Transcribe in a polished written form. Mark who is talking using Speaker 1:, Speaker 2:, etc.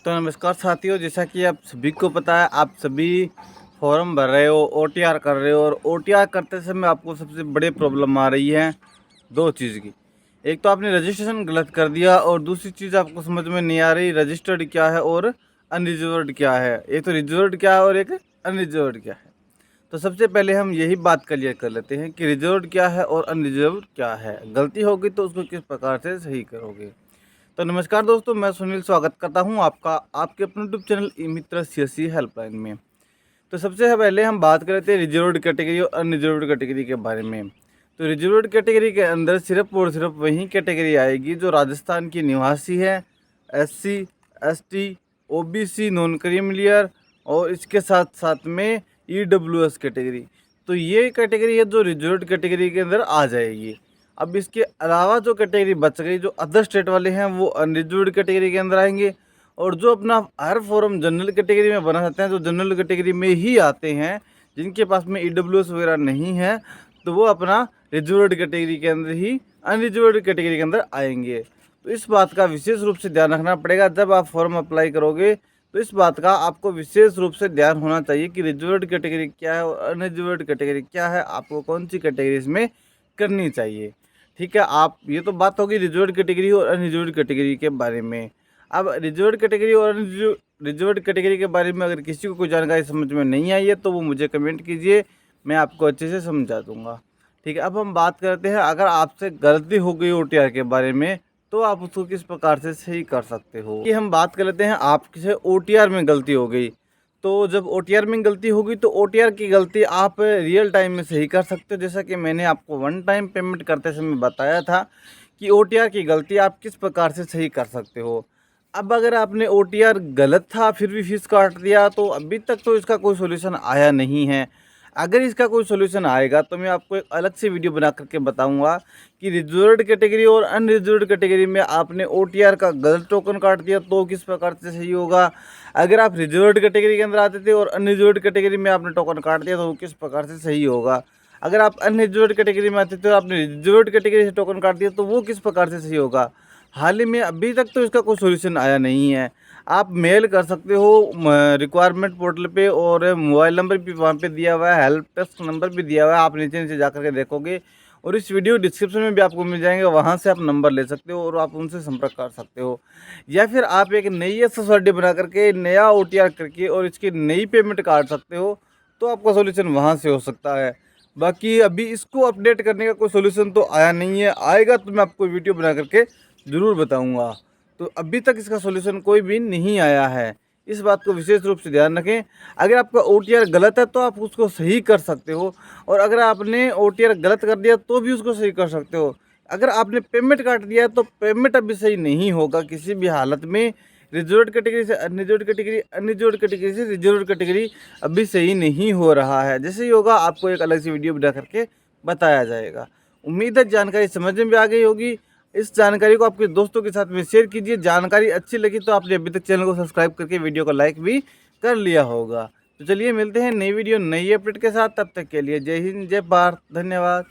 Speaker 1: तो नमस्कार साथियों, जैसा कि आप सभी को पता है, आप सभी फॉर्म भर रहे हो, ओटीआर कर रहे हो। और ओटीआर करते समय आपको सबसे बड़ी प्रॉब्लम आ रही है दो चीज़ की। एक तो आपने रजिस्ट्रेशन गलत कर दिया, और दूसरी चीज़ आपको समझ में नहीं आ रही रजिस्टर्ड क्या है और अनरिजर्व्ड क्या है। एक तो रिजर्व्ड क्या है और एक अनरिजर्व्ड क्या है। तो सबसे पहले हम यही बात क्लियर कर लेते हैं कि रिजर्व्ड क्या है और अनरिजर्व्ड क्या है। गलती होगी तो उसको किस प्रकार से सही करोगे। तो नमस्कार दोस्तों, मैं सुनील स्वागत करता हूं आपका आपके अपने यूट्यूब चैनल ई मित्र सीएससी हेल्पलाइन में। तो सबसे पहले हम बात कर लेते हैं रिजर्व्ड कैटेगरी और अनरिजर्व्ड कैटेगरी के बारे में। तो रिजर्व्ड कैटेगरी के अंदर सिर्फ और सिर्फ वही कैटेगरी आएगी जो राजस्थान की निवासी है, SC, ST, OBC, non creamy layer और इसके साथ साथ में ईडब्ल्यूएस कैटेगरी। तो ये कैटेगरी है जो रिजर्व्ड कैटेगरी के अंदर आ जाएगी। अब इसके अलावा जो कैटेगरी बच गई, जो अदर स्टेट वाले हैं, वो अनरिजर्व्ड कैटेगरी के अंदर आएंगे। और जो अपना हर फॉर्म जनरल कैटेगरी में बना सकते हैं, जो जनरल कैटेगरी में ही आते हैं, जिनके पास में ईडब्ल्यूएस वगैरह नहीं है, तो वो अपना रिजर्व्ड कैटेगरी के अंदर ही अनरिजर्व्ड कैटेगरी के अंदर आएंगे। तो इस बात का विशेष रूप से ध्यान रखना पड़ेगा जब आप फॉर्म अप्लाई करोगे। तो इस बात का आपको विशेष रूप से ध्यान होना चाहिए कि रिजर्व्ड कैटेगरी क्या है और अनरिजर्व्ड कैटेगरी क्या है, आपको कौन सी कैटेगरी इसमें करनी चाहिए। ठीक है, आप ये तो बात होगी रिजर्व्ड कैटेगरी और अनरिजर्व्ड कैटेगरी के बारे में। अब रिजर्व्ड कैटेगरी और रिजर्व्ड कैटेगरी के बारे में अगर किसी को कोई जानकारी समझ में नहीं आई है तो वो मुझे कमेंट कीजिए, मैं आपको अच्छे से समझा दूंगा। ठीक है, अब हम बात करते हैं अगर आपसे गलती हो गई ओटीआर के बारे में, तो आप उसको किस प्रकार से सही कर सकते हो। कि हम बात कर लेते हैं आपसे ओटीआर में गलती हो गई। तो जब ओटीआर में गलती होगी तो ओटीआर की गलती आप रियल टाइम में सही कर सकते हो। जैसा कि मैंने आपको वन टाइम पेमेंट करते समय बताया था कि ओटीआर की गलती आप किस प्रकार से सही कर सकते हो। अब अगर आपने ओटीआर गलत था फिर भी फीस काट दिया, तो अभी तक तो इसका कोई सॉल्यूशन आया नहीं है। अगर इसका कोई सॉल्यूशन आएगा तो मैं आपको एक अलग से वीडियो बना करके बताऊंगा कि रिजर्व्ड कैटेगरी और अनरिजर्व्ड कैटेगरी में आपने ओटीआर का गलत टोकन काट दिया तो किस प्रकार से सही होगा। अगर आप रिजर्व्ड कैटेगरी के अंदर आते थे और अनरिजर्व्ड कैटेगरी में आपने टोकन काट दिया तो किस प्रकार से सही होगा। अगर आप अनरिजर्व्ड कैटेगरी में आते थे और आपने रिजर्व्ड कैटेगरी से टोकन काट दिया तो वो किस प्रकार से सही होगा। हाल ही में अभी तक तो इसका कोई सॉल्यूशन आया नहीं है। आप मेल कर सकते हो रिक्वायरमेंट पोर्टल पे, और मोबाइल नंबर भी वहाँ पे दिया हुआ है, हेल्प डेस्क नंबर भी दिया हुआ है। आप नीचे नीचे जा करके देखोगे और इस वीडियो डिस्क्रिप्शन में भी आपको मिल जाएंगे, वहाँ से आप नंबर ले सकते हो और आप उनसे संपर्क कर सकते हो। या फिर आप एक नई एसएसआरडी बना करके नया ओटीआर करके और इसकी नई पेमेंट काट सकते हो, तो आपका सोल्यूशन वहाँ से हो सकता है। बाकी अभी इसको अपडेट करने का कोई सोल्यूशन तो आया नहीं है, आएगा तो मैं आपको वीडियो बना करके ज़रूर बताऊँगा। तो अभी तक इसका सॉल्यूशन कोई भी नहीं आया है, इस बात को विशेष रूप से ध्यान रखें। अगर आपका ओटीआर गलत है तो आप उसको सही कर सकते हो, और अगर आपने ओटीआर गलत कर दिया तो भी उसको सही कर सकते हो। अगर आपने पेमेंट काट दिया है तो पेमेंट अभी सही नहीं होगा किसी भी हालत में। रिजर्व्ड कैटेगरी से अनरिजर्व्ड कैटेगरी, अनरिजर्व्ड कैटेगरी से रिजर्व्ड कैटेगरी अभी सही नहीं हो रहा है। जैसे ही होगा आपको एक अलग सी वीडियो बना करके बताया जाएगा। उम्मीद है जानकारी समझ में भी आ गई होगी। इस जानकारी को आपके दोस्तों के साथ में शेयर कीजिए। जानकारी अच्छी लगी तो आपने अभी तक चैनल को सब्सक्राइब करके वीडियो को लाइक भी कर लिया होगा। तो चलिए मिलते हैं नई वीडियो नई अपडेट के साथ, तब तक के लिए जय हिंद, जय भारत, धन्यवाद।